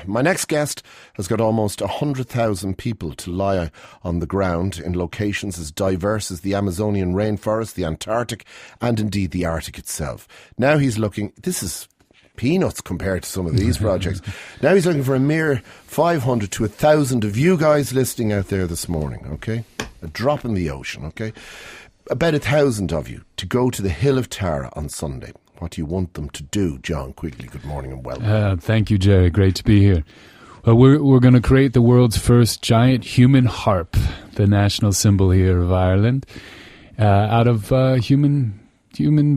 My next guest has got almost 100,000 people to lie on the ground in locations as diverse as the Amazonian rainforest, the Antarctic, and indeed the Arctic itself. Now he's looking... This is peanuts compared to some of these projects. Now he's looking for a mere 500 to 1,000 of you guys listening out there this morning, okay? A drop in the ocean, okay? About 1,000 of you to go to the Hill of Tara on Sunday. What do you want them to do? John Quigley, good morning and welcome. Thank you, Gerry. Great to be here. Well, we're going to create the world's first giant human harp, the national symbol here of Ireland, out of human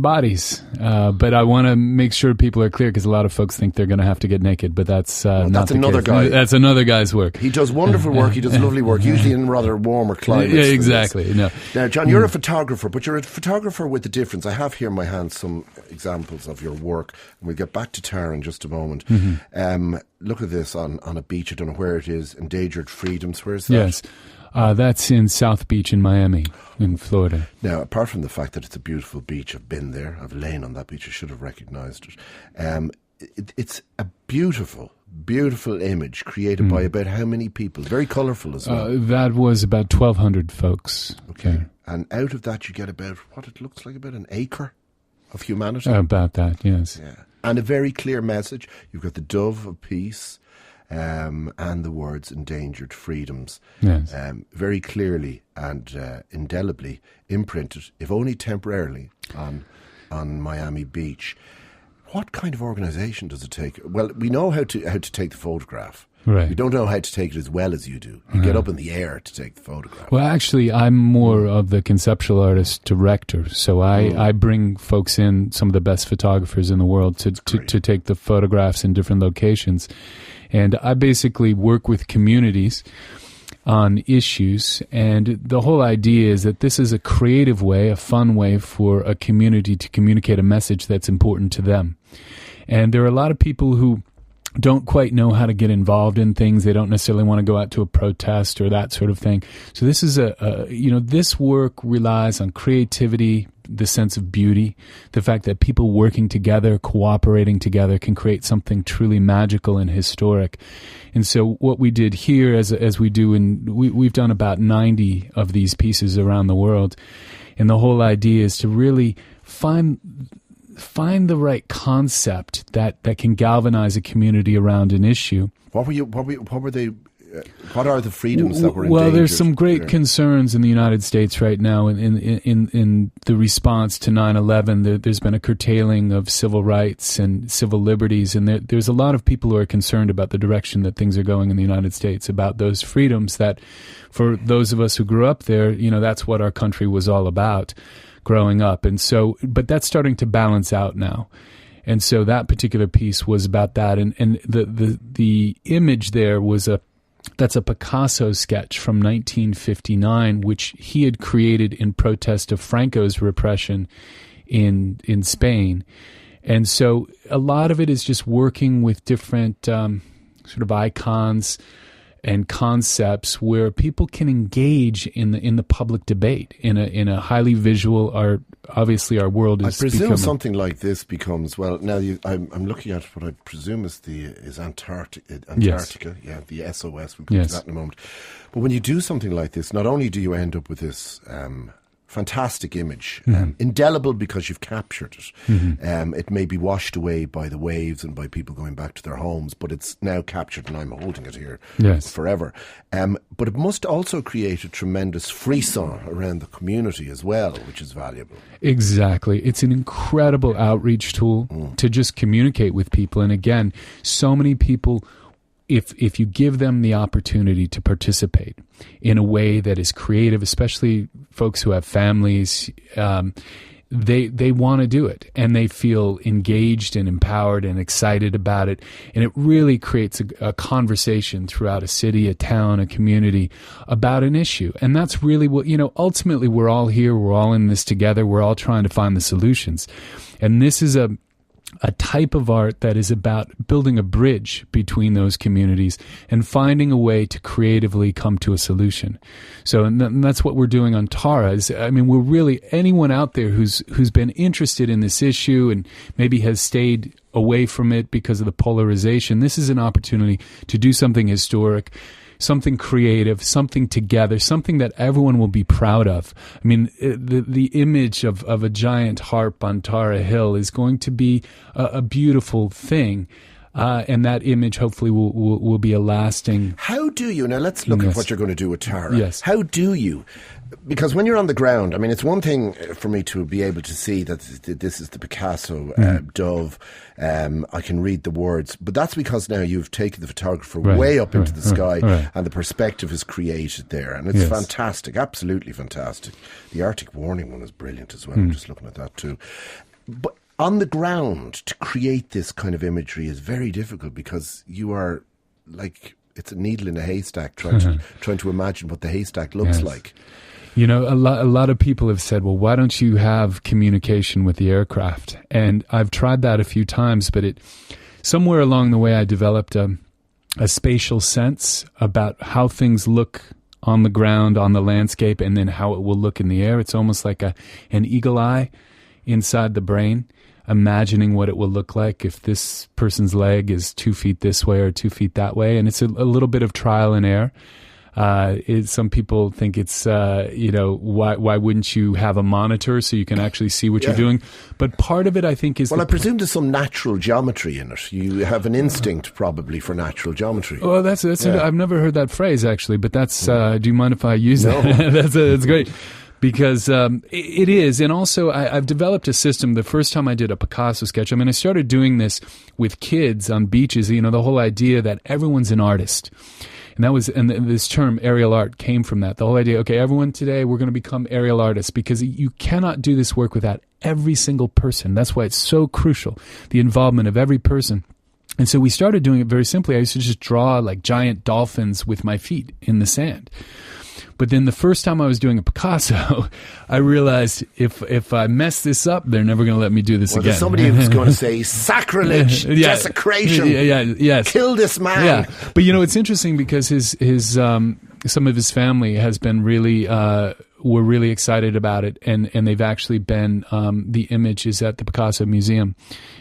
bodies. But I want to make sure people are clear, because a lot of folks think they're going to have to get naked, but that's not the another case. guy. That's another guy's work. He does wonderful work. He does lovely work, usually in rather warmer climates. Yeah, exactly. No. Now, John, you're a photographer, but you're a photographer with a difference. I have here in my hand some examples of your work, and we'll get back to Tara in just a moment. Look at this on a beach. I don't know where it is. Endangered Freedoms. Where is that? Yes. That's in South Beach in Miami, in Florida. Now, apart from the fact that it's a beautiful beach, I've been there, I've lain on that beach, I should have recognised it. It's a beautiful, beautiful image created by about how many people? Very colourful as well. That was about 1,200 folks. Okay. And out of that you get about, what it looks like, about an acre of humanity? About that, yes. Yeah. And a very clear message. You've got the dove of peace, and the words endangered freedoms, yes. Very clearly and indelibly imprinted, if only temporarily, on Miami Beach. What kind of organisation does it take? Well, we know how to take the photograph. Right. We don't know how to take it as well as you do. You get up in the air to take the photograph. Well, actually, I'm more of the conceptual artist director. So I bring folks in, some of the best photographers in the world, to take the photographs in different locations. And I basically work with communities on issues. And the whole idea is that this is a creative way, a fun way for a community to communicate a message that's important to them. And there are a lot of people who don't quite know how to get involved in things. They don't necessarily want to go out to a protest or that sort of thing. So this is this work relies on creativity, the sense of beauty, the fact that people working together, cooperating together can create something truly magical and historic. And so what we did here, as we do we've done about 90 of these pieces around the world. And the whole idea is to really find the right concept that can galvanize a community around an issue. What were they? What are the freedoms that were endangered? Well, there's some great concerns in the United States right now in the response to 9/11. There's been a curtailing of civil rights and civil liberties, and there's a lot of people who are concerned about the direction that things are going in the United States, about those freedoms that, for those of us who grew up there, that's what our country was all about growing up. And so, but that's starting to balance out now. And so that particular piece was about that. And the image there was that's a Picasso sketch from 1959, which he had created in protest of Franco's repression in Spain. And so a lot of it is just working with different sort of icons and concepts where people can engage in the public debate in a highly visual art. Obviously, our world is. I presume something like this becomes, well. Now I'm looking at what I presume is Antarctica. Yes. Yeah, the SOS. We'll come to that in a moment. But when you do something like this, not only do you end up with this fantastic image, indelible because you've captured it. It may be washed away by the waves and by people going back to their homes, but it's now captured and I'm holding it here forever. But it must also create a tremendous frisson around the community as well, which is valuable. Exactly. It's an incredible outreach tool to just communicate with people. And again, so many people, if you give them the opportunity to participate in a way that is creative, especially folks who have families, they want to do it, and they feel engaged and empowered and excited about it. And it really creates a conversation throughout a city, a town, a community about an issue. And that's really what, ultimately we're all here, we're all in this together, we're all trying to find the solutions. And this is a type of art that is about building a bridge between those communities and finding a way to creatively come to a solution. So, and that's what we're doing on Tara. We're really, anyone out there who's been interested in this issue and maybe has stayed away from it because of the polarization, this is an opportunity to do something historic, something creative, something together, something that everyone will be proud of. I mean, the image of a giant harp on Tara Hill is going to be a beautiful thing. And that image hopefully will be a lasting... How do you... Now let's look at what you're going to do with Tara. Yes. How do you... Because when you're on the ground, I mean, it's one thing for me to be able to see that this is the Picasso dove. I can read the words, but that's because now you've taken the photographer way up into the sky, and the perspective is created there, and it's fantastic, absolutely fantastic. The Arctic Warning one is brilliant as well. I'm just looking at that too. But on the ground, to create this kind of imagery is very difficult because you are like, it's a needle in a haystack trying to imagine what the haystack looks like. You know, a lot of people have said, well, why don't you have communication with the aircraft? And I've tried that a few times, but somewhere along the way I developed a spatial sense about how things look on the ground, on the landscape, and then how it will look in the air. It's almost like an eagle eye inside the brain, imagining what it will look like if this person's leg is 2 feet this way or 2 feet that way. And it's a little bit of trial and error. Some people think it's, why wouldn't you have a monitor so you can actually see what you're doing? But part of it, I think, is... Well, I presume there's some natural geometry in it. You have an instinct, probably, for natural geometry. Well, that's I've never heard that phrase, actually, but that's... do you mind if I use that? That's great. Because it is. And also, I've developed a system. The first time I did a Picasso sketch, I started doing this with kids on beaches, the whole idea that everyone's an artist. And this term aerial art came from that. The whole idea, okay, everyone today, we're going to become aerial artists because you cannot do this work without every single person. That's why it's so crucial, the involvement of every person. And so we started doing it very simply. I used to just draw like giant dolphins with my feet in the sand. But then the first time I was doing a Picasso, I realized if I mess this up, they're never going to let me do this again. There's somebody who's going to say sacrilege, desecration, kill this man. Yeah. But it's interesting because his some of his family has been really were really excited about it, and they've actually been the image is at the Picasso Museum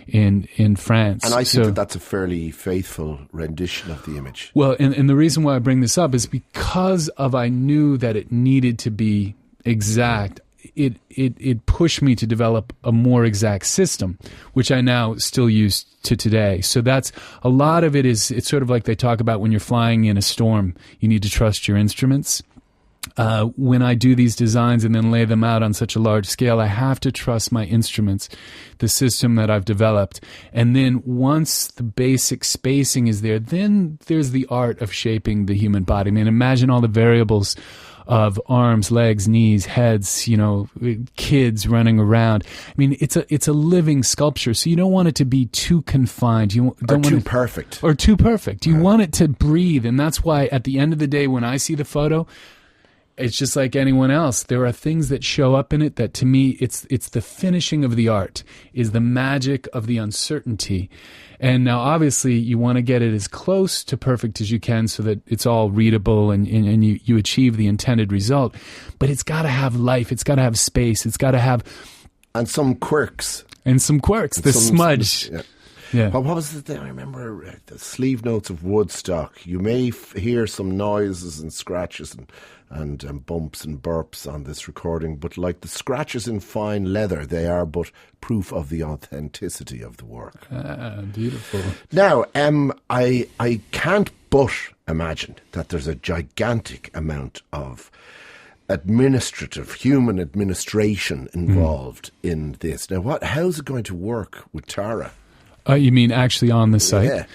in France. And I think that's a fairly faithful rendition of the image. Well, and the reason why I bring this up is because I knew that it needed to be exact. It pushed me to develop a more exact system, which I now still use to today. So that's a lot of it is, it's sort of like they talk about when you're flying in a storm, you need to trust your instruments. When I do these designs and then lay them out on such a large scale, I have to trust my instruments, the system that I've developed. And then once the basic spacing is there, then there's the art of shaping the human body. Imagine all the variables of arms, legs, knees, heads, kids running around. It's a living sculpture, so you don't want it to be too confined. You don't want too perfect. Or too perfect. You want it to breathe, and that's why at the end of the day, when I see the photo, it's just like anyone else. There are things that show up in it that, to me, it's the finishing of the art, is the magic of the uncertainty. And now, obviously, you want to get it as close to perfect as you can so that it's all readable and you achieve the intended result. But it's got to have life. It's got to have space. It's got to have... And some quirks. The smudge. Yeah. What was it? I remember the sleeve notes of Woodstock. You may hear some noises and scratches and bumps and burps on this recording, but like the scratches in fine leather, they are but proof of the authenticity of the work. Beautiful. Now, I can't but imagine that there's a gigantic amount of human administration involved in this. Now, how's it going to work with Tara? You mean actually on the site? Yeah.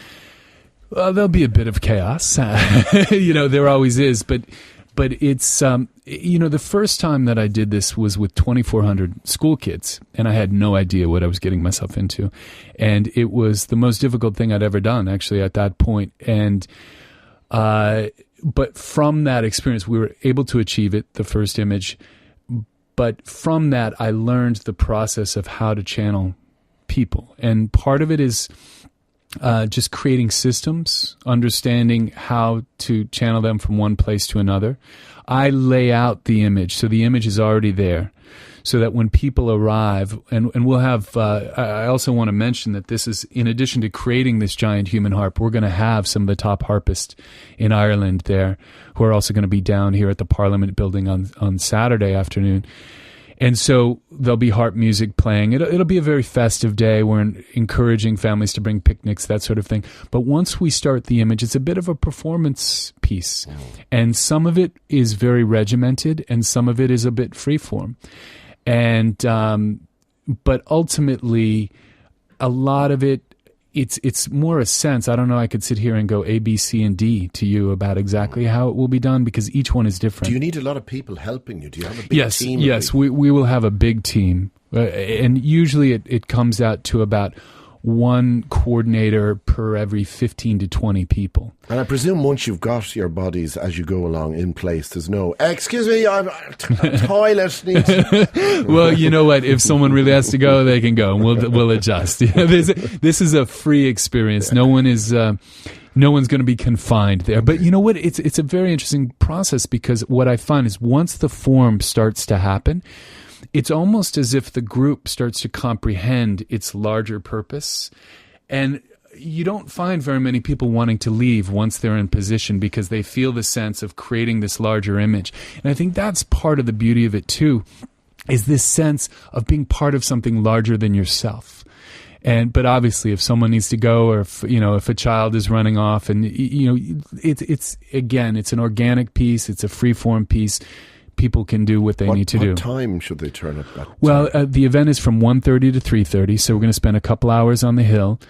Well, there'll be a bit of chaos. There always is, but it's, the first time that I did this was with 2,400 school kids, and I had no idea what I was getting myself into. And it was the most difficult thing I'd ever done, actually, at that point. And, but from that experience, we were able to achieve it, the first image. But from that, I learned the process of how to channel people. And part of it is just creating systems, understanding how to channel them from one place to another. I lay out the image, so the image is already there, so that when people arrive, and we'll have, I also want to mention that this is, in addition to creating this giant human harp, we're going to have some of the top harpists in Ireland there, who are also going to be down here at the Parliament building on Saturday afternoon. And so there'll be harp music playing. It'll be a very festive day. We're encouraging families to bring picnics, that sort of thing. But once we start the image, it's a bit of a performance piece. And some of it is very regimented, and some of it is a bit freeform. And but ultimately, a lot of it, it's more a sense. I don't know, I could sit here and go A, B, C, and D to you about exactly how it will be done, because each one is different. Do you need a lot of people helping you? Do you have a big team? Yes, we will have a big team. And usually it comes out to about one coordinator per every 15 to 20 people. And I presume once you've got your bodies as you go along in place, there's no, excuse me, I'm toilet needs. Well, you know what? If someone really has to go, they can go, and we'll adjust. This is a free experience. No one's going to be confined there. But you know what? It's a very interesting process, because what I find is once the form starts to happen, it's almost as if the group starts to comprehend its larger purpose. And you don't find very many people wanting to leave once they're in position, because they feel the sense of creating this larger image. And I think that's part of the beauty of it too, is this sense of being part of something larger than yourself. But obviously, if someone needs to go, or if a child is running off, and it's an organic piece, it's a free-form piece. People can do what they need to do. What time should they turn up at? Well, the event is from 1:30 to 3:30, so we're going to spend a couple hours on the hill,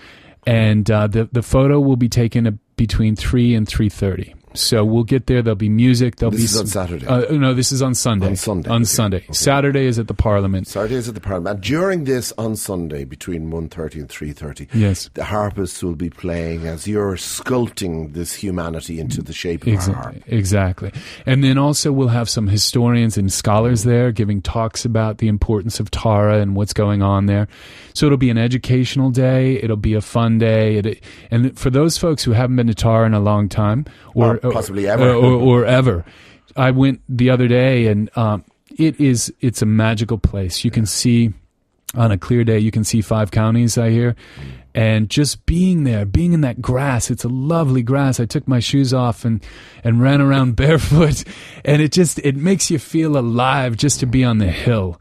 and the photo will be taken between 3 and 3:30. So we'll get there. There'll be music. This is on Saturday. No, this is on Sunday. On Sunday. Okay. Saturday is at the Parliament. And during this, on Sunday, between 1:30 and 3:30, yes, the harpists will be playing as you're sculpting this humanity into the shape of a harp. Exactly. And then also we'll have some historians and scholars there giving talks about the importance of Tara and what's going on there. So it'll be an educational day. It'll be a fun day. And for those folks who haven't been to Tara in a long time, or possibly ever, or ever, I went the other day, and it's a magical place. You can see, on a clear day, you can see 5 counties, I hear. And just being there, being in that grass, it's a lovely grass. I took my shoes off and ran around barefoot, and it makes you feel alive just to be on the hill.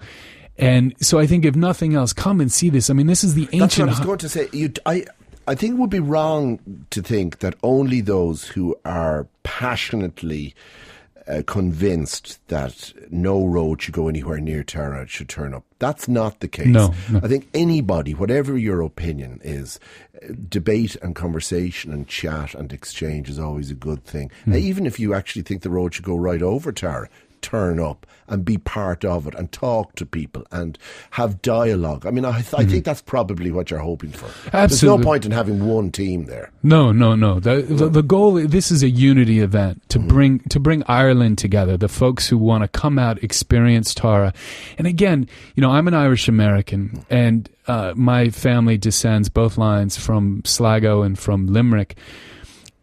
And so I think, if nothing else, come and see this. I mean, this is the ancient... That's what I was going to say. I think it would be wrong to think that only those who are passionately convinced that no road should go anywhere near Tara should turn up. That's not the case. No. I think anybody, whatever your opinion is, debate and conversation and chat and exchange is always a good thing. Even if you actually think the road should go right over Tara, turn up and be part of it and talk to people and have dialogue. I mean, I think that's probably what you're hoping for. Absolutely. There's no point in having one team there. No. The goal, this is a unity event to bring Ireland together, the folks who want to come out, experience Tara. And again, I'm an Irish American, and my family descends, both lines, from Sligo and from Limerick.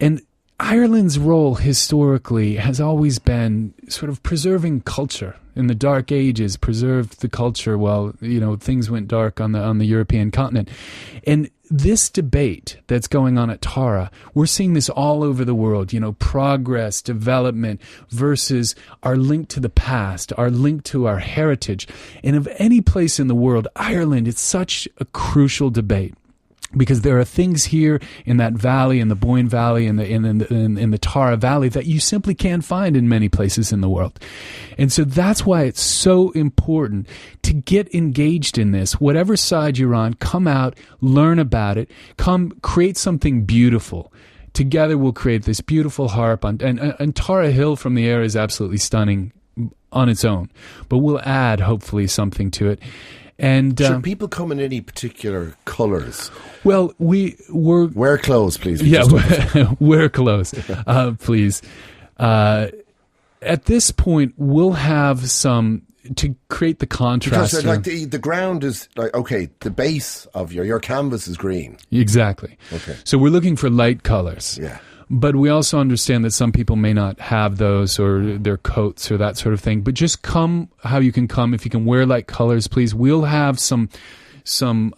And Ireland's role historically has always been sort of preserving culture. In the Dark Ages, preserved the culture while, things went dark on the European continent. And this debate that's going on at Tara, we're seeing this all over the world, progress, development versus our link to the past, our link to our heritage. And of any place in the world, Ireland, it's such a crucial debate. Because there are things here in that valley, in the Boyne Valley, in the Tara Valley, that you simply can't find in many places in the world. And so that's why it's so important to get engaged in this. Whatever side you're on, come out, learn about it, come create something beautiful. Together we'll create this beautiful harp. And Tara Hill from the air is absolutely stunning on its own. But we'll add, hopefully, something to it. And should people come in any particular colours? Well, wear clothes, please. Wear clothes, please. At this point, we'll have some to create the contrast. Because like the ground is like, okay, the base of your canvas is green. Exactly. Okay. So we're looking for light colors. Yeah. But we also understand that some people may not have those or their coats or that sort of thing. But just come how you can come. If you can wear light colors, please. We'll have some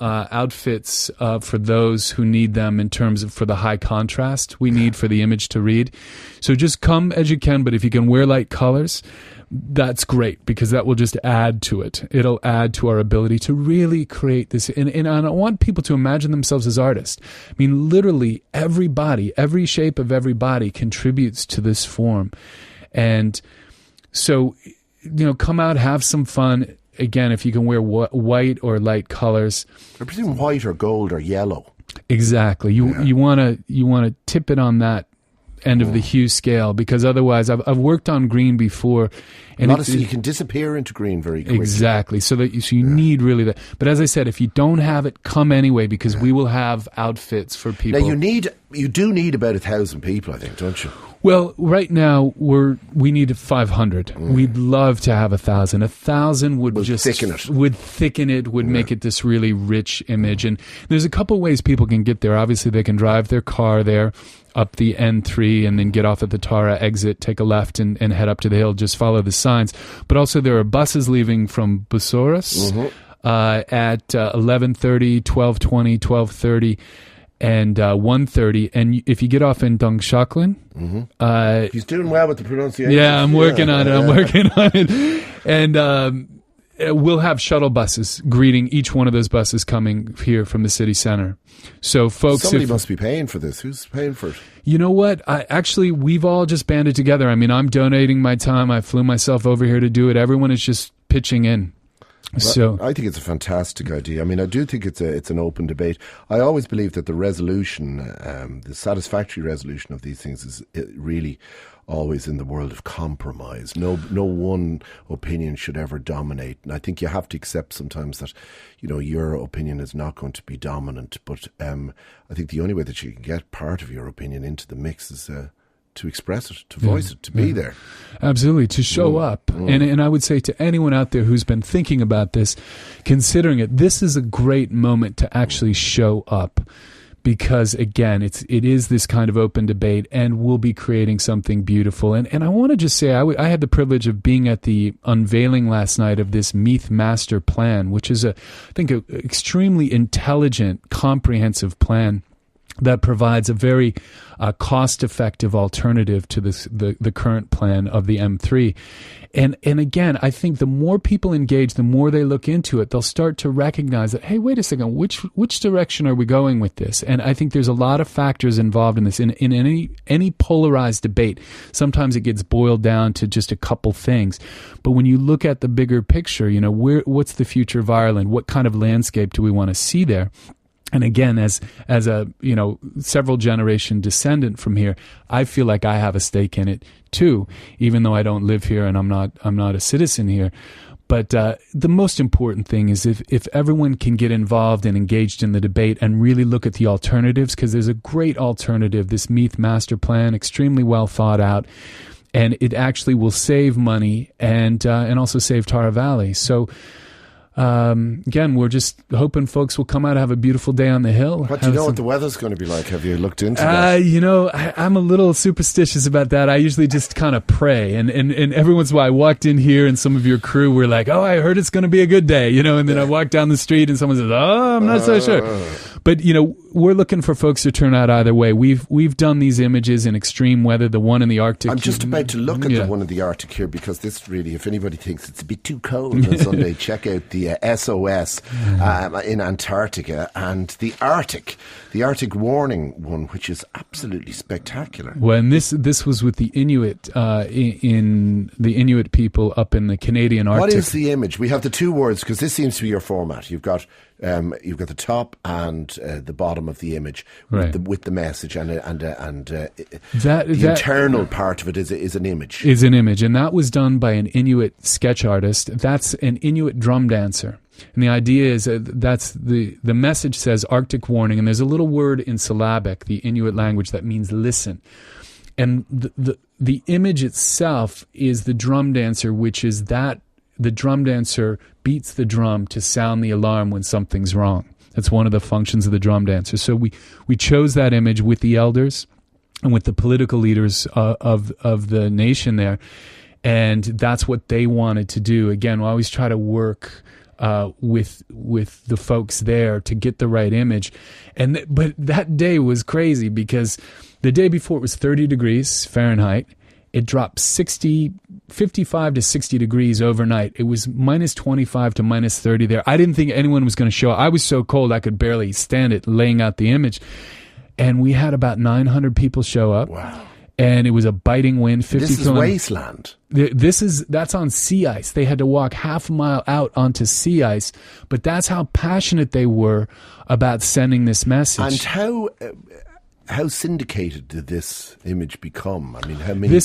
outfits for those who need them in terms of for the high contrast we need for the image to read. So just come as you can, but if you can wear light colors, that's great, because that will just add to it. It'll add to our ability to really create this. And I want people to imagine themselves as artists. I mean, literally everybody, every shape of every body contributes to this form. And so, come out, have some fun. Again, if you can wear white or light colors. I presume white or gold or yellow. Exactly. You want to tip it on that end of the hue scale, because otherwise I've worked on green before, and you can disappear into green very quickly. Exactly. So you need really that. But as I said, if you don't have it, come anyway, because we will have outfits for people. Now you do need about 1,000 people, I think, don't you? Well, right now we need 500. We'd love to have 1,000. 1,000 would just thicken it. Would make it this really rich image. And there's a couple ways people can get there. Obviously, they can drive their car there up the N3 and then get off at the Tara exit, take a left and head up to the hill. Just follow the signs. But also there are buses leaving from Bucyrus at 11:30, 12:20, 12:30. And 1:30, and if you get off in Dungshaklin, he's doing well with the pronunciation. Yeah, I'm working on it. And we'll have shuttle buses greeting each one of those buses coming here from the city center. So, folks, somebody must be paying for this. Who's paying for it? You know what? We've all just banded together. I mean, I'm donating my time. I flew myself over here to do it. Everyone is just pitching in. So I think it's a fantastic idea. I mean, I do think it's an open debate. I always believe that the resolution, the satisfactory resolution of these things is really always in the world of compromise. No one opinion should ever dominate. And I think you have to accept sometimes that, your opinion is not going to be dominant. But I think the only way that you can get part of your opinion into the mix is to express it, to voice it, to be there. Absolutely, to show up. And I would say to anyone out there who's been thinking about this, considering it, this is a great moment to actually show up. Because, again, it is this kind of open debate, and we'll be creating something beautiful. And I want to just say, I had the privilege of being at the unveiling last night of this Meath Master Plan, which is, I think, an extremely intelligent, comprehensive plan that provides a very cost-effective alternative to the current plan of the M3. And again, I think the more people engage, the more they look into it, they'll start to recognize that, hey, wait a second, which direction are we going with this? And I think there's a lot of factors involved in this. In any polarized debate, sometimes it gets boiled down to just a couple things. But when you look at the bigger picture, what's the future of Ireland? What kind of landscape do we want to see there? And again, as a several generation descendant from here, I feel like I have a stake in it too, even though I don't live here and I'm not a citizen here. But the most important thing is if everyone can get involved and engaged in the debate and really look at the alternatives, because there's a great alternative, this Meath Master Plan, extremely well thought out, and it actually will save money and also save Tara Valley. So. Again, we're just hoping folks will come out and have a beautiful day on the hill. What do you know what the weather's going to be like? Have you looked into that? I'm a little superstitious about that. I usually just kind of pray. And every once in a while I walked in here and some of your crew were like, oh, I heard it's going to be a good day, and then I walked down the street and someone says, oh, I'm not so sure. But, we're looking for folks to turn out either way. We've done these images in extreme weather, the one in the Arctic. I'm just about to look at the one in the Arctic here, because this really, if anybody thinks it's a bit too cold on Sunday, check out the SOS in Antarctica and the Arctic warning one, which is absolutely spectacular. Well, and this was with the Inuit in the Inuit people up in the Canadian Arctic. What is the image? We have the two words, because this seems to be your format. You've got the top and the bottom of the image with the message, and the internal part of it is an image. Is an image, and that was done by an Inuit sketch artist. That's an Inuit drum dancer. And the idea is that's the message says Arctic warning, and there's a little word in syllabic, the Inuit language, that means listen. And the image itself is the drum dancer, which is that the drum dancer beats the drum to sound the alarm when something's wrong. That's one of the functions of the drum dancer. So we chose that image with the elders and with the political leaders of the nation there, and that's what they wanted to do. Again, we always try to work with the folks there to get the right image. But that day was crazy because the day before it was 30 degrees Fahrenheit. It dropped 55 to 60 degrees overnight. It was minus 25 to minus 30 there. I didn't think anyone was going to show up. I was so cold I could barely stand it, laying out the image. And we had about 900 people show up. Wow. And it was a biting wind. 50 This is wasteland. That's on sea ice. They had to walk half a mile out onto sea ice. But that's how passionate they were about sending this message. And how syndicated did this image become? I mean, how many?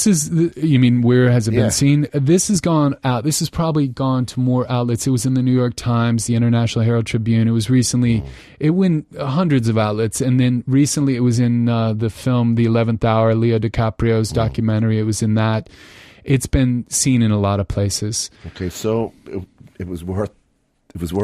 You mean where has it been seen? This has gone out. This has probably gone to more outlets. It was in the New York Times, the International Herald Tribune. It was recently, it went hundreds of outlets. And then recently it was in the film The 11th Hour, Leo DiCaprio's documentary. It was in that. It's been seen in a lot of places. Okay, so it was worth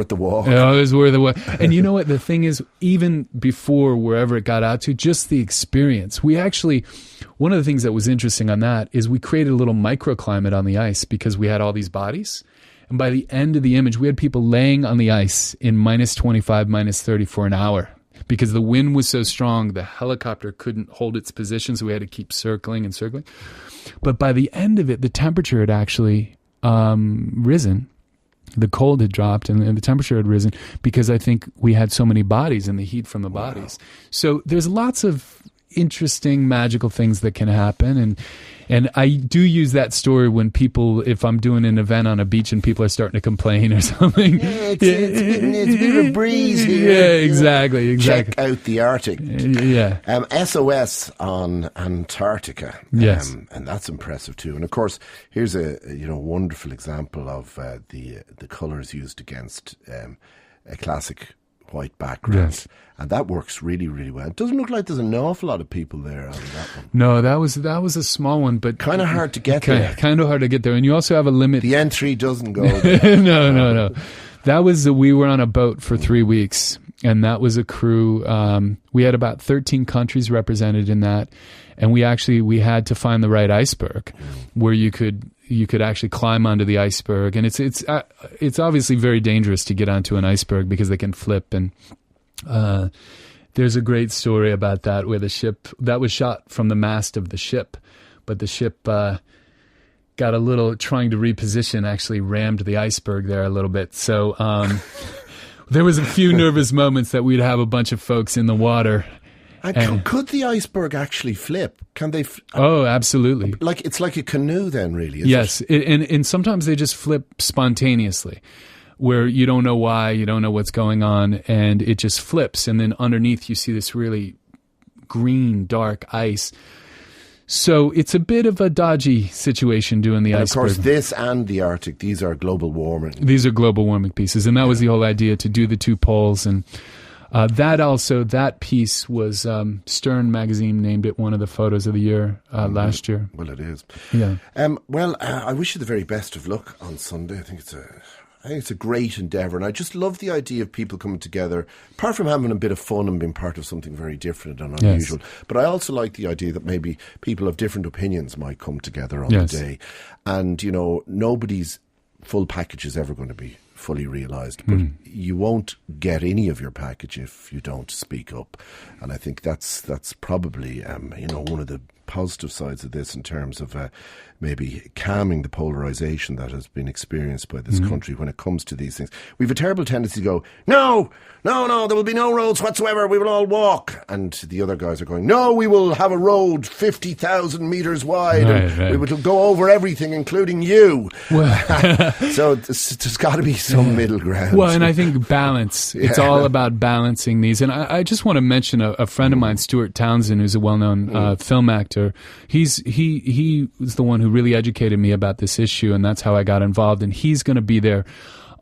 the walk. Yeah, it was worth the walk. And you know what? The thing is, even before wherever it got out to, just the experience. One of the things that was interesting on that is we created a little microclimate on the ice because we had all these bodies. And by the end of the image, we had people laying on the ice in minus 25, minus 30 for an hour. Because the wind was so strong, the helicopter couldn't hold its position, so we had to keep circling and circling. But by the end of it, the temperature had actually risen. The cold had dropped and the temperature had risen because I think we had so many bodies and the heat from the bodies. So there's lots of interesting, magical things that can happen. And I do use that story when if I'm doing an event on a beach and people are starting to complain or something. Yeah, it's a bit of a breeze here. Yeah, exactly. Check out the Arctic. Yeah. SOS on Antarctica. Yes. And that's impressive too. And of course, here's a wonderful example of the colours used against a classic white background. Yes. And that works really, really well. It doesn't look like there's an awful lot of people there on that one. No, that was a small one, but kind of hard to get there. Kind of hard to get there, and you also have a limit. The N3 doesn't go there. No. That was we were on a boat for 3 weeks, and that was a crew. We had about 13 countries represented in that, and we had to find the right iceberg where you could actually climb onto the iceberg, and it's obviously very dangerous to get onto an iceberg because they can flip. And there's a great story about that where the ship that was shot from the mast of the ship, but the ship got a little trying to reposition, actually rammed the iceberg there a little bit. So there was a few nervous moments that we'd have a bunch of folks in the water. And could the iceberg actually flip? Can they? Oh, absolutely. Like it's like a canoe, then, really. Yes, and sometimes they just flip spontaneously, where you don't know why, you don't know what's going on, and it just flips, and then underneath you see this really green, dark ice. So it's a bit of a dodgy situation doing the iceberg. Of course, this and the Arctic, these are global warming. These are global warming pieces, and that was the whole idea, to do the two poles. And that piece was Stern magazine named it one of the photos of the year last year. Well, it is. Yeah. I wish you the very best of luck on Sunday. I think it's a great endeavour, and I just love the idea of people coming together, apart from having a bit of fun and being part of something very different and unusual. Yes. But I also like the idea that maybe people of different opinions might come together on the day. And, nobody's full package is ever going to be fully realised, but you won't get any of your package if you don't speak up. And I think that's probably one of the positive sides of this in terms of maybe calming the polarisation that has been experienced by this country when it comes to these things. We have a terrible tendency to go, no, there will be no roads whatsoever, we will all walk. And the other guys are going, no, we will have a road 50,000 metres wide, and we will go over everything, including you. Well. So there's got to be some middle ground. Well, and I think balance. It's all about balancing these. And I just want to mention a friend of mine, Stuart Townsend, who's a well-known film actor. He was the one who really educated me about this issue, and that's how I got involved. And he's going to be there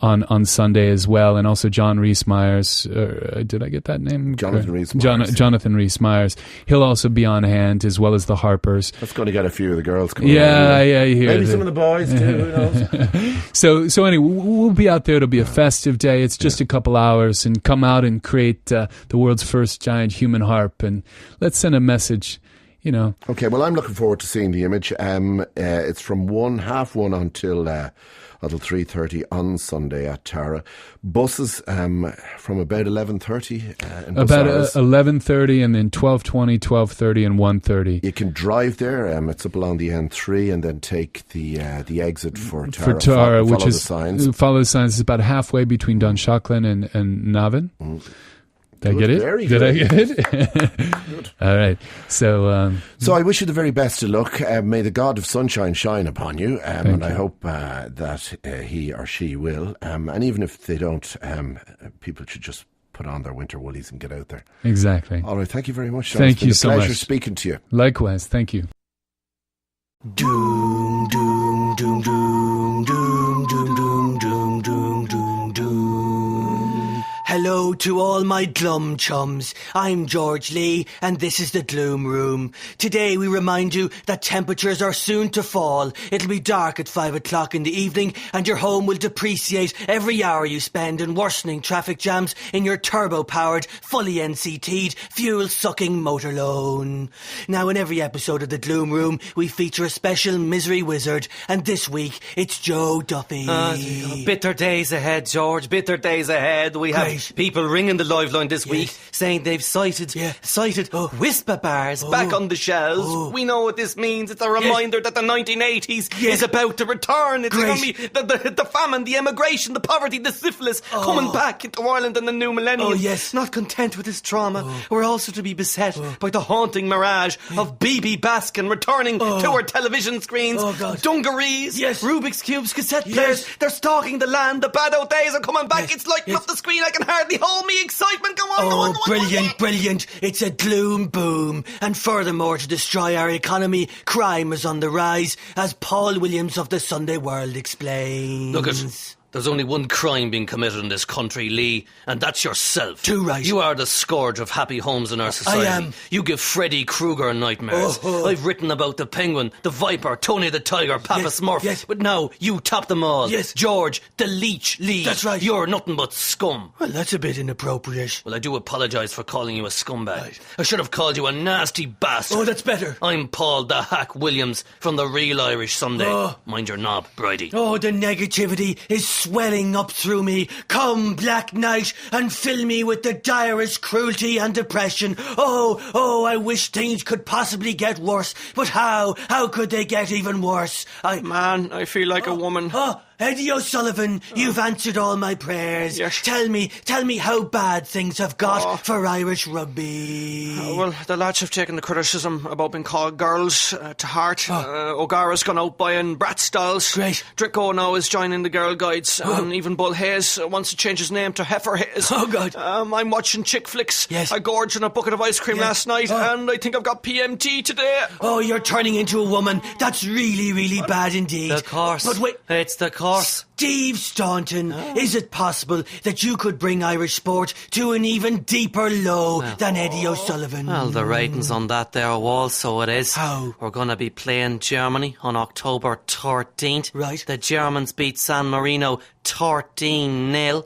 on Sunday as well, and also John Rhys Myers. Did I get that name? Jonathan Rhys Myers. Jonathan Rhys Myers. He'll also be on hand, as well as the Harpers. That's going to get a few of the girls coming. Yeah. You hear maybe some of the boys too. Who knows? So anyway, we'll be out there. It'll be a festive day. It's just a couple hours, and come out and create the world's first giant human harp, and let's send a message. Okay, well, I'm looking forward to seeing the image. It's from 1:30 until 3:30 on Sunday at Tara. Buses from about 11:30. About 11:30, and then 12:20, 12:30, and 1:30. You can drive there. It's up along the N3, and then take the exit for Tara. For Tara, follow which is the signs. Follow the signs. It's about halfway between Dunshaughlin and Navan. Did I get it? Very Did good. I get it? Good. All right. So I wish you the very best of luck. May the God of sunshine shine upon you. And I hope that he or she will. And even if they don't, people should just put on their winter woolies and get out there. Exactly. All right. Thank you very much, Sean. Thank you so much. It's been a pleasure speaking to you. Likewise. Thank you. Doom, doom, doom, doom, doom, doom, doom, doom, doom, doom, doom. Hello to all my glum chums. I'm George Lee, and this is the Gloom Room. Today we remind you that temperatures are soon to fall. It'll be dark at 5 o'clock in the evening, and your home will depreciate every hour you spend in worsening traffic jams in your turbo-powered, fully NCT'd, fuel-sucking motorlone. Now, in every episode of the Gloom Room, we feature a special misery wizard, and this week it's Joe Duffy. Bitter days ahead, George. Bitter days ahead. We have people ringing the live line this week saying they've sighted Whisper bars back on the shelves. We know what this means. It's a reminder that the 1980s is about to return. It's going to be the famine, the emigration, the poverty, the syphilis coming back into Ireland in the new millennium. Not content with this trauma, we're also to be beset by the haunting mirage of BB Baskin returning to our television screens. Dungarees, Rubik's Cubes, cassette players. They're stalking the land. The bad old days are coming back. It's lighting up the screen. I can hardly hold me excitement. Go on, Brilliant. It's a gloom boom. And furthermore, to destroy our economy, crime is on the rise, as Paul Williams of the Sunday World explains. Look at... There's only one crime being committed in this country, Lee, and that's yourself. Too right. You are the scourge of happy homes in our society. I am. You give Freddy Krueger nightmares. I've written about the Penguin, the Viper, Tony the Tiger, Papa Smurf. But now, you top them all. George, the Leech Lee. That's right. You're nothing but scum. Well, that's a bit inappropriate. Well, I do apologise for calling you a scumbag. I should have called you a nasty bastard. Oh, that's better. I'm Paul the Hack Williams from the Real Irish Sunday. Mind your knob, Bridie. Oh, the negativity is swelling up through me. Come, Black Night, and fill me with the direst cruelty and depression. Oh, I wish things could possibly get worse. But how? How could they get even worse? Man, I feel like a woman. Eddie O'Sullivan, you've answered all my prayers. Yes. Tell me how bad things have got for Irish rugby. Well, the lads have taken the criticism about being called girls to heart. O'Gara's gone out buying brat styles. Great. Dricko now is joining the girl guides. And even Bull Hayes wants to change his name to Heifer Hayes. Oh, God. I'm watching chick flicks. Yes. I gorged on a bucket of ice cream last night, and I think I've got PMT today. Oh, you're turning into a woman. That's really, really bad indeed. The course. But wait. It's the course. Steve Staunton, is it possible that you could bring Irish sport to an even deeper low than Eddie O'Sullivan? Well, the ratings on that there wall, so it is. How? We're going to be playing Germany on October 13th. Right. The Germans beat San Marino 13-0.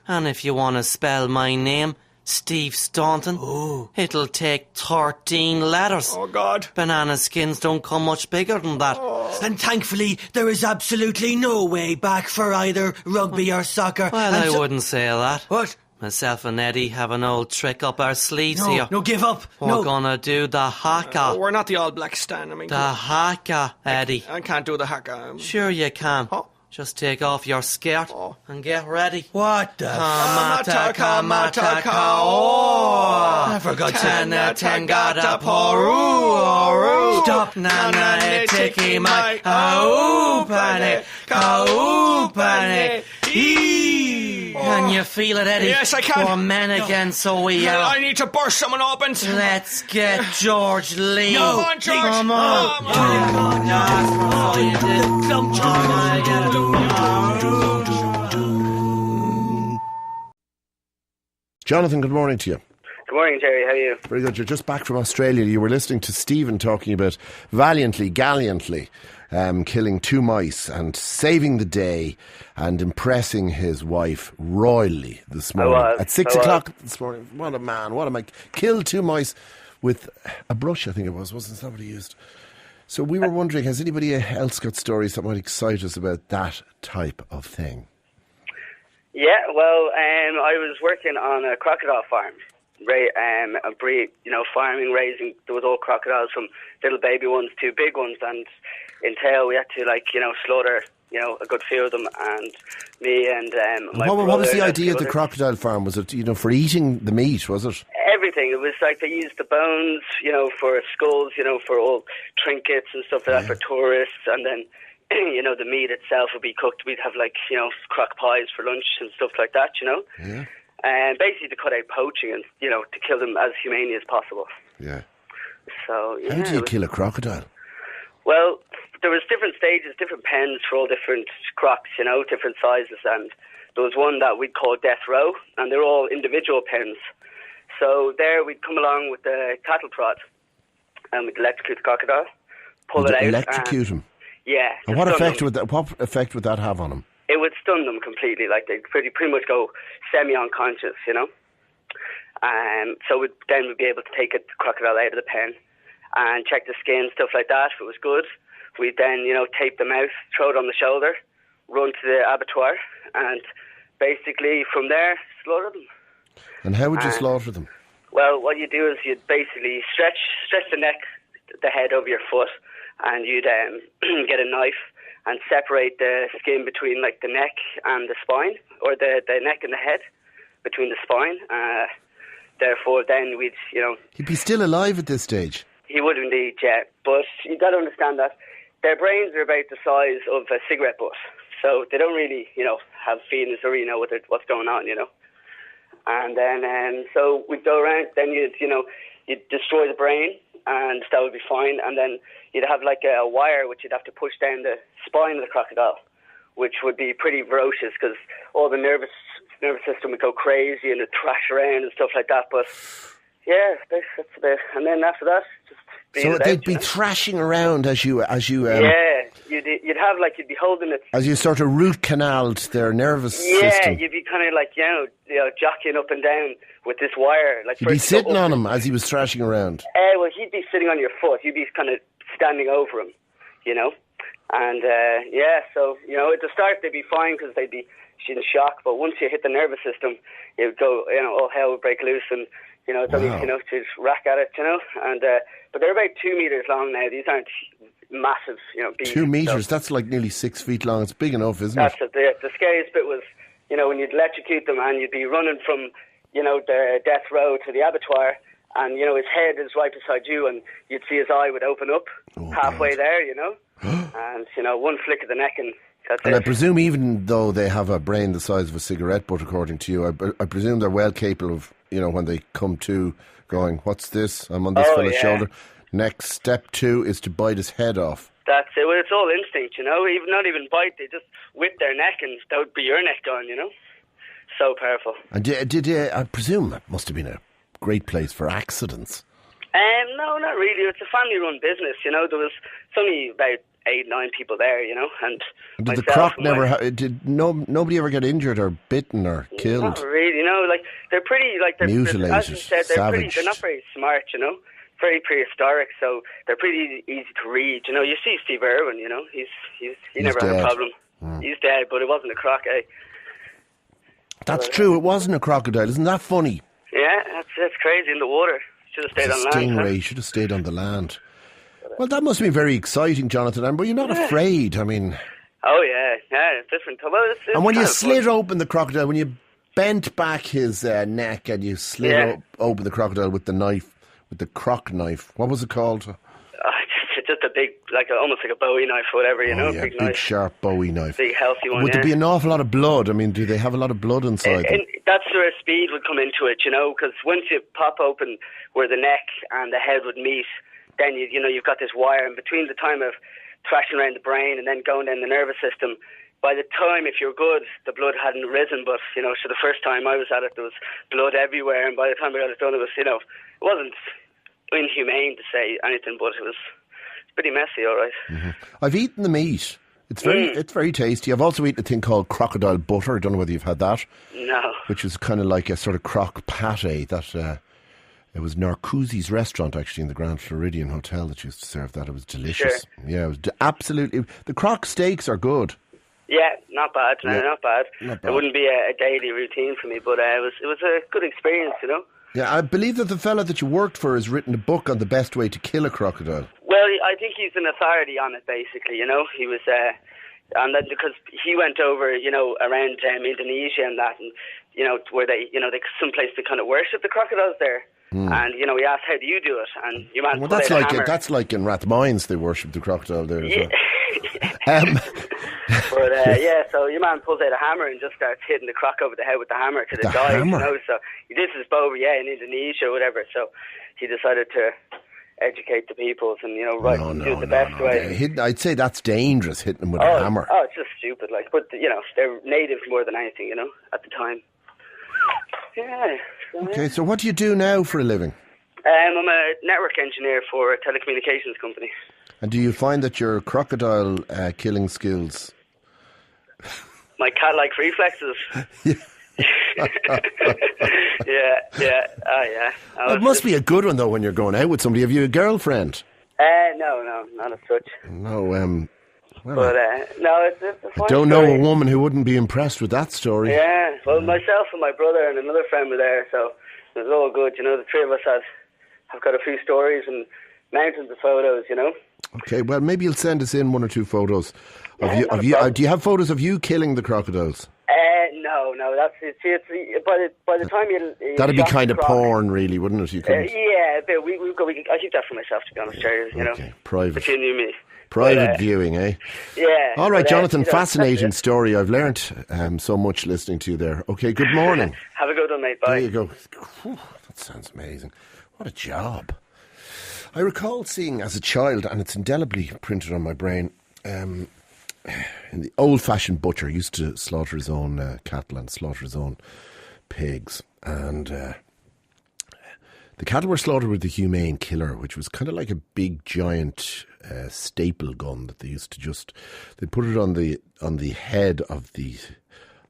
And if you want to spell my name, Steve Staunton, it'll take 13 letters. Oh, God. Banana skins don't come much bigger than that. And thankfully, there is absolutely no way back for either rugby or soccer. Well, I wouldn't say that. What? Myself and Eddie have an old trick up our sleeves here. No, give up. We're gonna do the haka. We're not the All Blacks, Stan. I mean, The haka, Eddie. I can't do the haka. Sure you can. Huh? Just take off your skirt and get ready. What the? Kamata, oh. For God's sake. Tangata poru. Stop nana tiki mai. Kaupane. Can you feel it, Eddie? Yes, I can. We're men again, so we are. I need to burst someone open. Let's get George Lee. Come on, George. Come on. Jonathan, good morning to you. Good morning, Gerry. How are you? Very good. You're just back from Australia. You were listening to Stephen talking about gallantly killing 2 mice and saving the day and impressing his wife royally this morning. At 6 o'clock this morning. What a man. What a man. Killed 2 mice with a brush, I think it was. Wasn't that what he used? So we were wondering, has anybody else got stories that might excite us about that type of thing? Yeah, well, I was working on a crocodile farm. A breed, farming, raising, there was all crocodiles from little baby ones to big ones, and in tail we had to slaughter, a good few of them, and me and my brother. What was the idea of the crocodile farm? Was it, for eating the meat, was it? Everything. It was like they used the bones, for skulls, for all trinkets and stuff like that for tourists, and then, the meat itself would be cooked. We'd have crock pies for lunch and stuff like that, Yeah. And basically to cut out poaching and, to kill them as humanely as possible. Yeah. So, yeah. How do you kill a crocodile? Well, there was different stages, different pens for all different crocs, different sizes. And there was one that we'd call Death Row, and they're all individual pens. So there we'd come along with the cattle prod, and we'd electrocute the crocodile, pull it out. Electrocute him? Yeah. And what effect would that have on him? It would stun them completely. They'd pretty much go semi-unconscious, And so we'd be able to take a crocodile out of the pen and check the skin, stuff like that. If it was good, we'd then, tape the mouth, throw it on the shoulder, run to the abattoir, and basically from there, slaughter them. And how would you slaughter them? Well, what you do is you'd basically stretch the neck, the head over your foot, and you'd get a knife and separate the skin between the neck and the spine, or the neck and the head between the spine. Therefore, then we'd, He'd be still alive at this stage. He would indeed, yeah. But you've got to understand that their brains are about the size of a cigarette butt. So they don't really, have feelings or really know what's going on, And then, so we'd go around, then you'd destroy the brain, and that would be fine. And then you'd have a wire which you'd have to push down the spine of the crocodile, which would be pretty ferocious because all the nervous system would go crazy and it'd thrash around and stuff like that. But yeah, that's about. And then after that, just so they'd be thrashing around as you. Yeah, you'd be holding it as you sort of root canaled their nervous system. Yeah, you'd be kind of jockeying up and down with this wire. You'd be sitting on him as he was thrashing around. Well, he'd be sitting on your foot. You'd be kind of standing over him, And so at the start they'd be fine because they'd be in shock. But once you hit the nervous system, it would go, all hell would break loose, and it's only to rack at it, And but they're about 2 meters long now. These aren't massive, beasts. 2 meters. That's nearly 6 feet long. It's big enough, isn't it? That's it. The scariest bit was, when you'd electrocute them and you'd be running from, the death row to the abattoir. And, his head is right beside you, and you'd see his eye would open up halfway there, and, one flick of the neck, and that's it. And I presume even though they have a brain the size of a cigarette butt, according to you, I presume they're well capable of, when they come to, going, what's this? I'm on this fella's shoulder. Next, step 2 is to bite his head off. That's it. Well, it's all instinct, even not even bite. They just whip their neck, and that would be your neck gone, So powerful. And did I presume that must have been a great place for accidents? No, not really. It's a family-run business, There was only about 8-9 people there, and did the croc nobody ever get injured or bitten or killed? Not really, they're pretty, mutilated, as you said, savaged. They're not very smart, very prehistoric, so they're pretty easy to read. You see Steve Irwin, he never had a problem. He's dead, but it wasn't a croc, eh? That's true, it wasn't a crocodile. Isn't that funny? Yeah, that's crazy. In the water. Should have stayed on land. Stingray should have stayed on the land. Well, that must be very exciting, Jonathan. But you're not afraid. I mean. Oh yeah, it's different. Well, it's and when you slit open the crocodile, when you bent back his neck and you slit open the crocodile with the knife, with the croc knife, what was it called? Just a big, almost like a Bowie knife or whatever, Yeah, big knife. sharp Bowie knife. Big healthy one. Would there be an awful lot of blood? I mean, do they have a lot of blood inside them? That's where speed would come into it, because once you pop open where the neck and the head would meet, then you've got this wire, and between the time of thrashing around the brain and then going down the nervous system. By the time, if you're good, the blood hadn't risen, but, you know, so the first time I was at it, there was blood everywhere, and by the time I got it done, it was, you know, it wasn't inhumane to say anything, but it was pretty messy, all right. Mm-hmm. I've eaten the meat. It's very tasty. I've also eaten a thing called crocodile butter. I don't know whether you've had that. No. Which is kind of like a sort of croque pate that... it was Narcoosse's restaurant, actually, in the Grand Floridian Hotel that used to serve that. It was delicious. Sure. Yeah, it was absolutely... The croque steaks are good. Yeah, not bad. No, not bad. Not bad. It wouldn't be a daily routine for me, but it was a good experience, you know. Yeah, I believe that the fella that you worked for has written a book on the best way to kill a crocodile. Well, I think he's an authority on it, basically, you know. He was... and then because he went over, you know, around Indonesia and that, and, you know, where they, you know, they someplace to kind of worship the crocodiles there. And, you know, he asked, how do you do it? And your man that's like in Rathmines, they worship the crocodile there as well. But, so your man pulls out a hammer and just starts hitting the croc over the head with the hammer till it dies, you know. So he did his bow, in Indonesia or whatever. So he decided to educate the peoples and, you know, do it the best way. I'd say that's dangerous, hitting them with a hammer. Oh, it's just stupid. Like, but, you know, they're natives more than anything, you know, at the time. Yeah. Okay, so what do you do now for a living? I'm a network engineer for a telecommunications company. And do you find that your crocodile killing skills... My cat-like reflexes? Yeah. It must be a good one, though, when you're going out with somebody. Have you a girlfriend? No, not as such. No, no, it's I don't know a woman who wouldn't be impressed with that story. Yeah, well, myself and my brother and another friend were there, so it was all good. You know, the three of us have got a few stories and mountains of photos, you know. Okay, well, maybe you'll send us in one or two photos of you. Do you have photos of you killing the crocodiles? No, that's it. See, by the time you that'd be kind of porn, really, wouldn't it? You couldn't. But I keep that for myself, to be honest, Gerry. You know, private. Between you and me. Private viewing, eh? Yeah. All right, Jonathan, fascinating story. I've learnt so much listening to you there. Okay, good morning. Have a good one, mate. Bye. There you go. Whew, that sounds amazing. What a job. I recall seeing as a child, and it's indelibly printed on my brain, in the old-fashioned butcher used to slaughter his own cattle and slaughter his own pigs. And the cattle were slaughtered with the humane killer, which was kind of like a big, giant staple gun that they used to they'd put it on the head of the,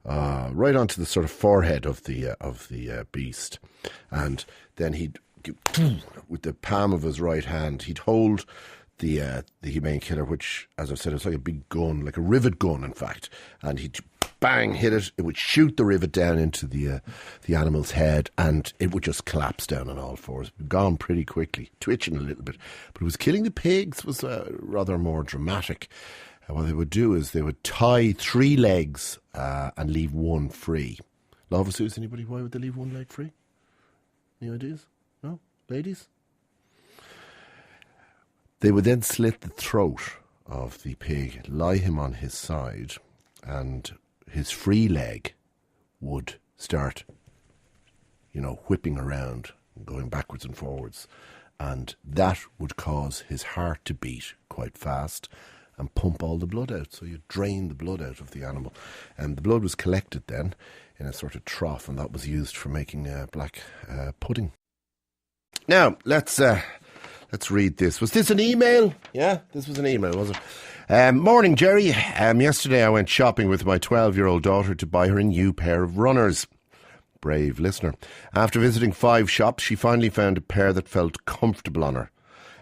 right onto the sort of forehead of the beast. And then he'd, with the palm of his right hand, he'd hold the humane killer, which, as I said, it's like a big gun, like a rivet gun, in fact. And he'd bang, hit it. It would shoot the rivet down into the animal's head, and it would just collapse down on all fours. Gone pretty quickly, twitching a little bit. But it was killing the pigs was rather more dramatic. What they would do is they would tie 3 legs and leave one free. Lava Suits, anybody? Why would they leave one leg free? Any ideas? No? Ladies? They would then slit the throat of the pig, lie him on his side, and his free leg would start, whipping around, going backwards and forwards. And that would cause his heart to beat quite fast and pump all the blood out. So you drain the blood out of the animal. And the blood was collected then in a sort of trough, and that was used for making black pudding. Now, let's read this. Was this an email? Yeah, this was an email, was it? Morning, Gerry. Yesterday I went shopping with my 12-year-old daughter to buy her a new pair of runners. Brave listener. After visiting 5 shops, she finally found a pair that felt comfortable on her.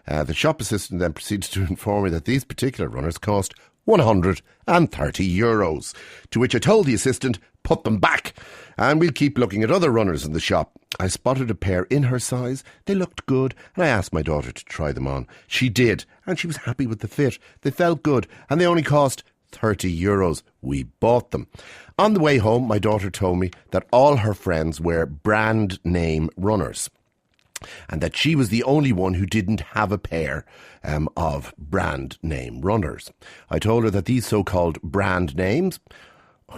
The shop assistant then proceeded to inform me that these particular runners cost €130, to which I told the assistant, put them back, and we'll keep looking at other runners in the shop. I spotted a pair in her size. They looked good, and I asked my daughter to try them on. She did, and she was happy with the fit. They felt good, and they only cost €30. We bought them. On the way home, my daughter told me that all her friends wear brand name runners, and that she was the only one who didn't have a pair of brand name runners. I told her that these so-called brand names,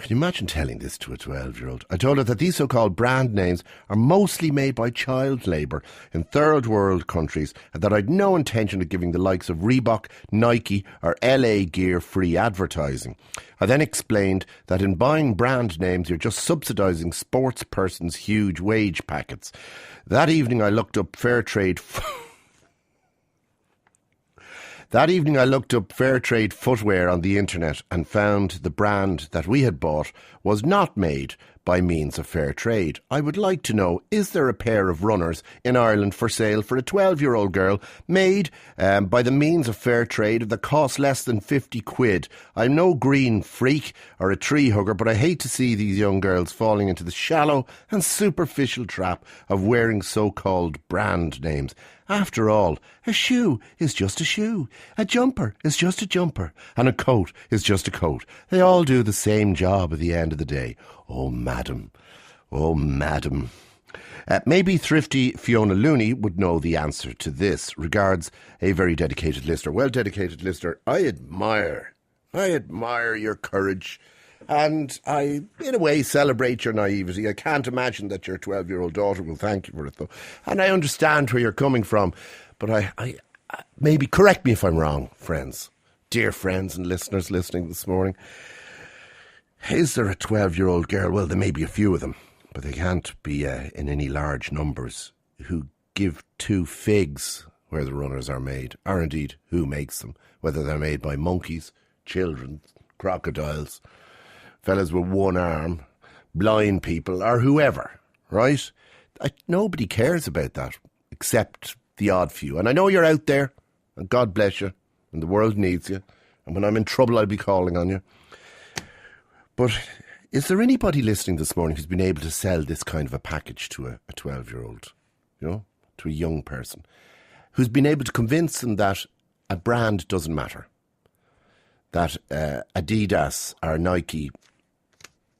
Can you imagine telling this to a 12-year-old? I told her that these so-called brand names are mostly made by child labour in third world countries and that I'd no intention of giving the likes of Reebok, Nike or LA Gear free advertising. I then explained that in buying brand names you're just subsidising sports persons' huge wage packets. That evening I looked up fair trade footwear on the internet and found the brand that we had bought was not made by means of fair trade. I would like to know, is there a pair of runners in Ireland for sale for a 12-year-old girl made by the means of fair trade that cost less than 50 quid? I'm no green freak or a tree hugger, but I hate to see these young girls falling into the shallow and superficial trap of wearing so-called brand names. After all, a shoe is just a shoe, a jumper is just a jumper, and a coat is just a coat. They all do the same job at the end of the day. Oh, madam. Oh, madam. Maybe thrifty Fiona Looney would know the answer to this. Regards, a very dedicated listener. Well, dedicated listener, I admire your courage. And I, in a way, celebrate your naivety. I can't imagine that your 12-year-old daughter will thank you for it, though. And I understand where you're coming from. But I maybe correct me if I'm wrong, friends. Dear friends and listeners listening this morning. Is there a 12-year-old girl? Well, there may be a few of them, but they can't be in any large numbers who give two figs where the runners are made, or indeed who makes them, whether they're made by monkeys, children, crocodiles, fellas with one arm, blind people, or whoever, right? Nobody cares about that, except the odd few. And I know you're out there, and God bless you, and the world needs you, and when I'm in trouble I'll be calling on you. But is there anybody listening this morning who's been able to sell this kind of a package to a 12-year-old, to a young person, who's been able to convince them that a brand doesn't matter, that Adidas or Nike,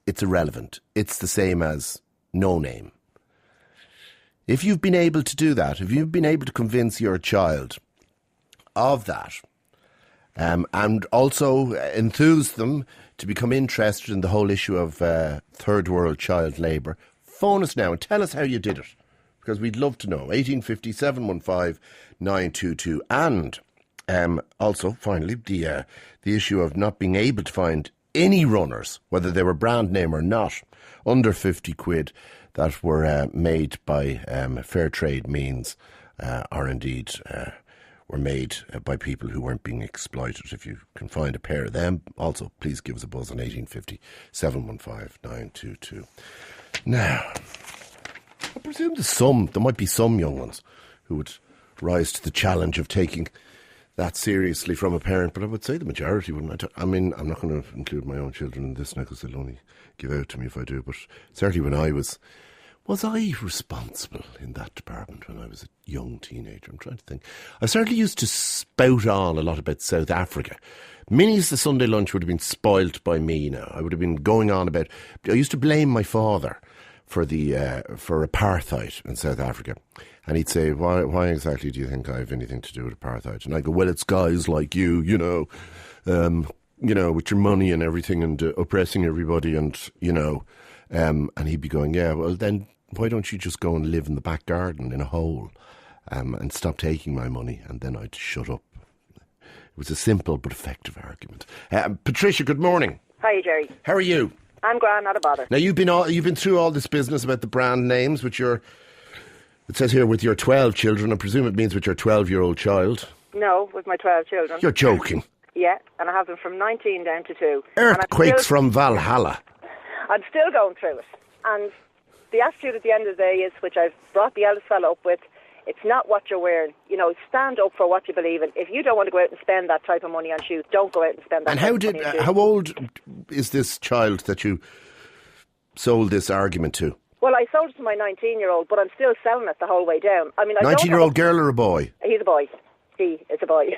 it's irrelevant. It's the same as no name. If you've been able to do that, if you've been able to convince your child of that, and also enthuse them to become interested in the whole issue of third world child labour, phone us now and tell us how you did it, because we'd love to know. 1850 715 922. And also, finally, the issue of not being able to find any runners, whether they were brand name or not, under 50 quid that were made by fair trade means, or indeed were made by people who weren't being exploited. If you can find a pair of them, also please give us a buzz on 1850 715 922. Now, I presume there might be some young ones who would rise to the challenge of taking that seriously from a parent, but I would say the majority wouldn't. I mean, I'm not going to include my own children in this now because they'll only give out to me if I do, but certainly when I was I responsible in that department when I was a young teenager? I'm trying to think. I certainly used to spout on a lot about South Africa. Minnie's the Sunday lunch would have been spoilt by me now. I would have been going on about... I used to blame my father for apartheid in South Africa. And he'd say, why exactly do you think I have anything to do with apartheid? And I go, well, it's guys like you, with your money and everything and oppressing everybody and he'd be going, yeah, well, then why don't you just go and live in the back garden in a hole and stop taking my money? And then I'd shut up. It was a simple but effective argument. Patricia, good morning. Hi, Gerry. How are you? I'm grand, not a bother. Now, you've been through all this business about the brand names, it says here with your 12 children. I presume it means with your 12-year-old child. No, with my 12 children. You're joking. Yeah, and I have them from 19 down to 2. Earthquakes from Valhalla. I'm still going through it. And the attitude at the end of the day is, which I've brought the eldest fella up with, it's not what you're wearing. Stand up for what you believe in. If you don't want to go out and spend that type of money on shoes, don't go out and spend that and type of money on shoes. How old is this child that you sold this argument to? Well, I sold it to my 19-year-old, but I'm still selling it the whole way down. I mean, 19-year-old girl or a boy? He's a boy. He is a boy.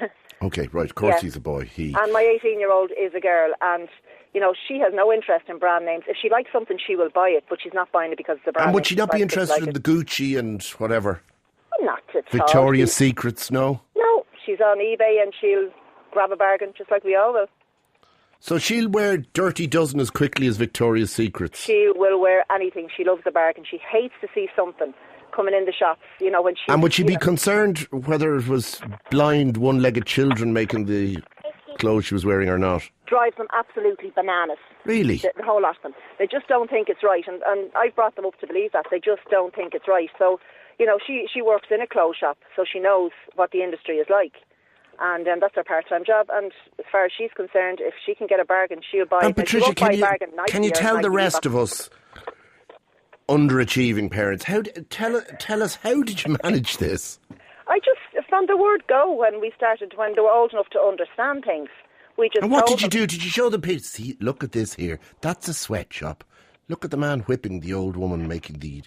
Okay, right, of course he's a boy. And my 18-year-old is a girl, and... she has no interest in brand names. If she likes something, she will buy it, but she's not buying it because it's a brand name. And would she not be interested in the Gucci and whatever? Not at all. Victoria's Secrets, no? No, she's on eBay and she'll grab a bargain, just like we all will. So she'll wear Dirty Dozen as quickly as Victoria's Secrets. She will wear anything. She loves a bargain. She hates to see something coming in the shops, when she... And would she be concerned whether it was blind, one-legged children making the clothes she was wearing or not? Drives them absolutely bananas. Really? The whole lot of them. They just don't think it's right. And I've brought them up to believe that. They just don't think it's right. So, she works in a clothes shop, so she knows what the industry is like. And that's her part-time job. And as far as she's concerned, if she can get a bargain, she'll buy... And Patricia, can you tell the rest of us underachieving parents, tell us, how did you manage this? I just found the word go when they were old enough to understand things. And what did you do? Did you show them, see, look at this here, that's a sweatshop. Look at the man whipping the old woman making the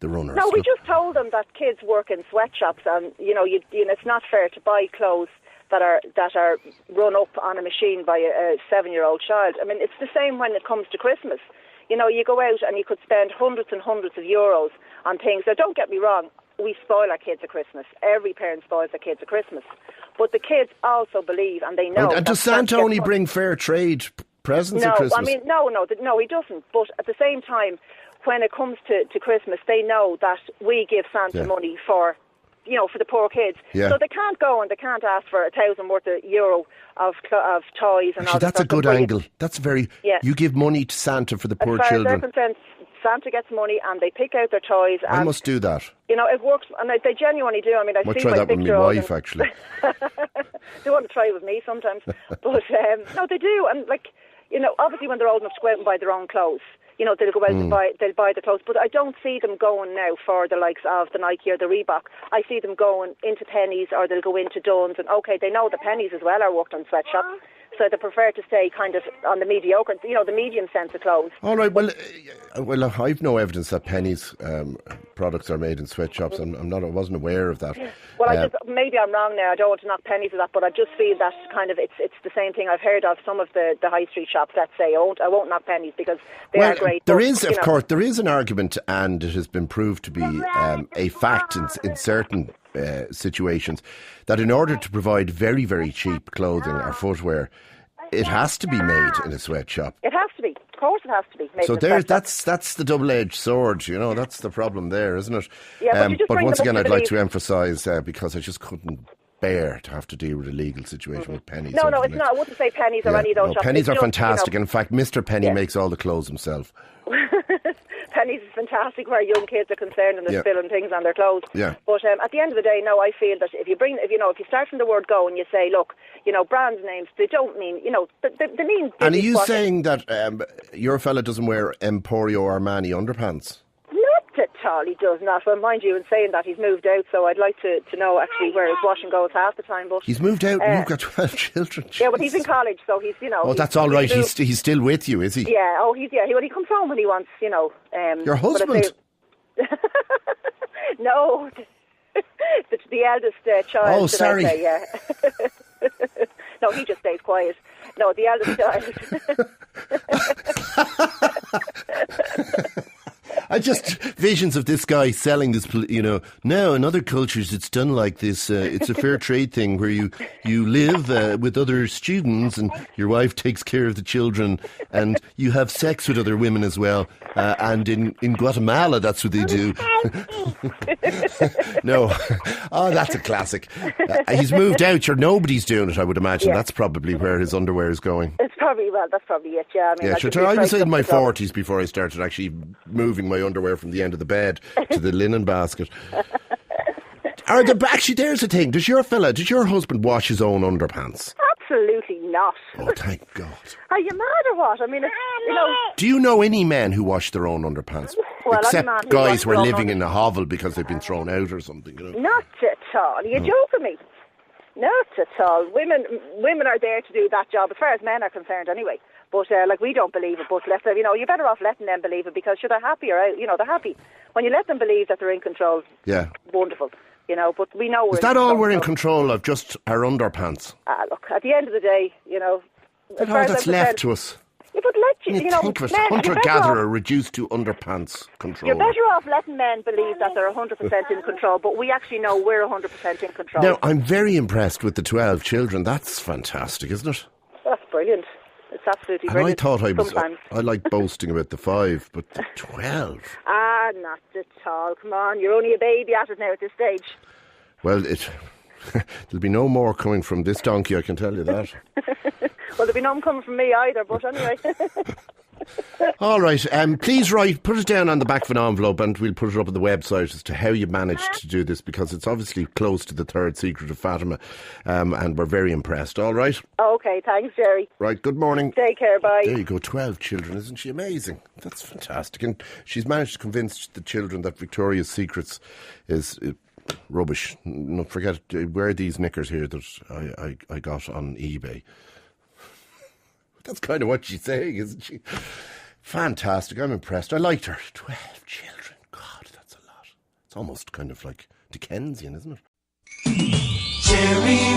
runners. No, we just told them that kids work in sweatshops, and it's not fair to buy clothes that are run up on a machine by a 7-year-old child. I mean, it's the same when it comes to Christmas. You go out and you could spend hundreds and hundreds of euros on things. Now, don't get me wrong, we spoil our kids at Christmas. Every parent spoils their kids at Christmas. But the kids also believe, and they know... And does Santa only bring fair trade presents at Christmas? I mean, no, he doesn't. But at the same time, when it comes to Christmas, they know that we give Santa money for the poor kids. Yeah. So they can't go and they can't ask for 1,000 worth of euro of toys and all that. That's a good angle. That's very... Yeah. You give money to Santa for the poor children. As far as they're concerned, Santa gets money and they pick out their toys. I must do that. It works, and they genuinely do. I mean, I try that with my wife, actually. They want to try it with me sometimes. But, no, they do. And, obviously when they're old enough to go out and buy their own clothes, they'll go out and they'll buy the clothes. But I don't see them going now for the likes of the Nike or the Reebok. I see them going into Pennies, or they'll go into Dunnes. And, they know the Pennies as well are worked on sweatshops. So they prefer to stay kind of on the mediocre, the medium sense of clothes. All right, well, I've no evidence that Pennies products are made in sweatshops. I wasn't aware of that. Well, maybe I'm wrong now. I don't want to knock Pennies of that, but I just feel that kind of it's the same thing I've heard of some of the high street shops that say I won't knock Pennies because they are great. There is, of course, there is an argument, and it has been proved to be a fact in certain situations, that in order to provide very, very cheap clothing or footwear, it has to be made in a sweatshop. It has to be. Of course it has to be made so in a sweatshop. that's the double-edged sword, that's the problem there, isn't it? Yeah, but once again, I'd like to emphasise, because I just couldn't bear to have to deal with a legal situation with Pennies. No, it's not. I wouldn't say Pennies or any of those shops. Pennies are fantastic. In fact, Mr. Penny makes all the clothes himself. Pennies is fantastic where young kids are concerned and they're spilling things on their clothes. Yeah. But at the end of the day, no, I feel that if you start from the word go and you say, look, brand names, they don't mean, they mean... And are you saying that your fella doesn't wear Emporio Armani underpants? Not at all, he does not. Well, mind you, in saying that, he's moved out, so I'd like to know actually where his wash and goes half the time. But he's moved out, you've got 12 children. Yeah, but he's in college, so he's, Oh, that's all right, he's still with you, is he? Yeah, he comes home when he wants, Your husband? No, the eldest child. Oh, sorry. Yeah. No, he just stays quiet. No, the eldest child. I just visions of this guy selling this, now in other cultures it's done like this. It's a fair trade thing where you live with other students and your wife takes care of the children and you have sex with other women as well. And in Guatemala, that's what they do. No. Oh, that's a classic. He's moved out. Nobody's doing it, I would imagine. Yeah. That's probably where his underwear is going. That's probably it, yeah. I mean, I was in my 40s before I started actually moving my underwear from the end of the bed to the linen basket. Actually, there's the thing. Does your husband wash his own underpants? Absolutely not. Oh, thank God. Are you mad or what? I mean, Do you know any men who wash their own underpants? Well, except guys who are living in a hovel because they've been thrown out or something. Not at all. Are you joking me? Not at all. Women are there to do that job, as far as men are concerned anyway. But, we don't believe it. But, you're better off letting them believe it because they're happy or out. They're happy. When you let them believe that they're in control, wonderful. But we know we're Is that all we're in control of, just our underpants? Look, at the end of the day, That's all that's left to us. Yeah, but think of it, hunter-gatherer reduced to underpants control. You're better off letting men believe that they're 100% in control, but we actually know we're 100% in control. Now, I'm very impressed with the 12 children. That's fantastic, isn't it? That's brilliant. It's absolutely And brilliant. I thought sometimes. I like boasting about the 5, but the 12. Ah, not at all. Come on, you're only a baby at it now at this stage. Well, there'll be no more coming from this donkey, I can tell you that. Well, there'll be none coming from me either, but anyway. All right, please put it down on the back of an envelope and we'll put it up on the website as to how you managed to do this, because it's obviously close to the third secret of Fatima, and we're very impressed, all right? Okay, thanks, Gerry. Right, good morning. Take care, bye. There you go, 12 children, isn't she amazing? That's fantastic. And she's managed to convince the children that Victoria's Secrets is rubbish. No, forget it. Wear these knickers here that I got on eBay. That's kind of what she's saying, isn't she? Fantastic. I'm impressed. I liked her. 12 children. God, that's a lot. It's almost kind of like Dickensian, isn't it? Gerry